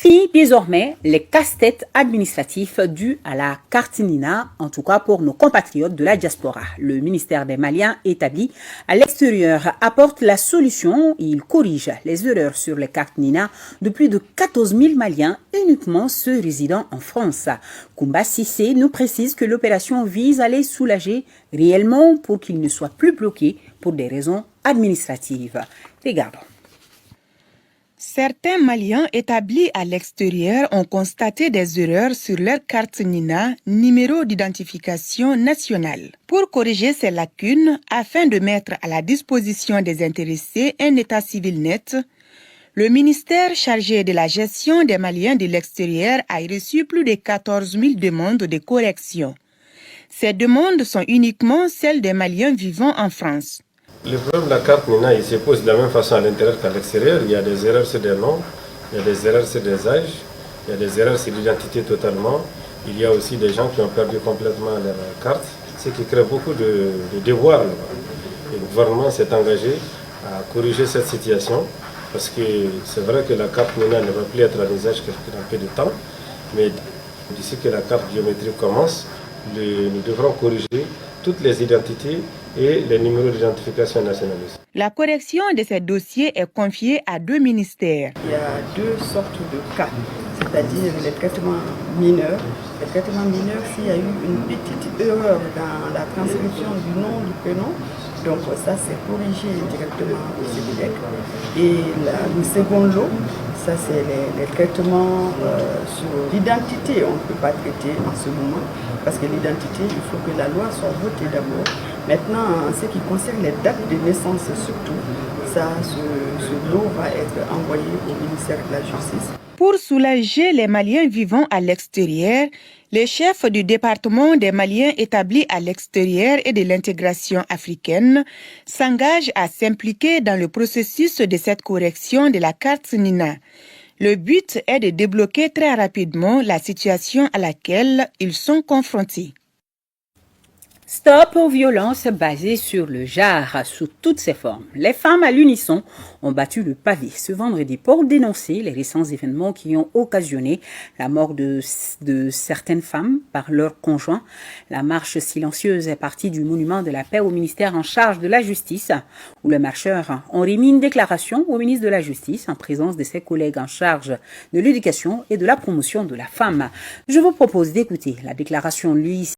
Fini désormais les casse-têtes administratifs dus à la carte Nina, en tout cas pour nos compatriotes de la diaspora. Le ministère des Maliens établi à l'extérieur apporte la solution. Il corrige les erreurs sur les cartes Nina de plus de 14 000 Maliens, uniquement ceux résidant en France. Koumba Sissé nous précise que l'opération vise à les soulager réellement pour qu'ils ne soient plus bloqués pour des raisons administratives. Regardons. Certains Maliens établis à l'extérieur ont constaté des erreurs sur leur carte Nina, numéro d'identification nationale. Pour corriger ces lacunes, afin de mettre à la disposition des intéressés un état civil net, le ministère chargé de la gestion des Maliens de l'extérieur a reçu plus de 14 000 demandes de correction. Ces demandes sont uniquement celles des Maliens vivant en France. Le problème de la carte Nina, il se pose de la même façon à l'intérieur qu'à l'extérieur. Il y a des erreurs sur des noms, il y a des erreurs sur des âges, il y a des erreurs sur l'identité totalement. Il y a aussi des gens qui ont perdu complètement leur carte, ce qui crée beaucoup de devoirs là-bas. Et le gouvernement s'est engagé à corriger cette situation parce que c'est vrai que la carte Nina ne va plus être en usage que dans peu de temps, mais d'ici que la carte biométrique commence, nous devrons corriger toutes les identités et les numéros d'identification nationalistes. La correction de ces dossiers est confiée à deux ministères. Il y a deux sortes de cas, c'est-à-dire les traitements mineurs. Les traitements mineurs, s'il y a eu une petite erreur dans la transcription du nom, du prénom, donc ça c'est corrigé directement au CEDEC. Et le second lot, ça c'est les traitements sur l'identité. On ne peut pas traiter en ce moment parce que l'identité, il faut que la loi soit votée d'abord. Maintenant, en ce qui concerne les dates de naissance surtout, ce lot va être envoyé au ministère de la Justice. Pour soulager les Maliens vivant à l'extérieur, les chefs du département des Maliens établis à l'extérieur et de l'intégration africaine s'engagent à s'impliquer dans le processus de cette correction de la carte Nina. Le but est de débloquer très rapidement la situation à laquelle ils sont confrontés. Stop aux violences basées sur le genre sous toutes ses formes. Les femmes à l'unisson ont battu le pavé ce vendredi pour dénoncer les récents événements qui ont occasionné la mort de certaines femmes par leurs conjoints. La marche silencieuse est partie du monument de la paix au ministère en charge de la justice, où les marcheurs ont remis une déclaration au ministre de la Justice en présence de ses collègues en charge de l'éducation et de la promotion de la femme. Je vous propose d'écouter la déclaration lui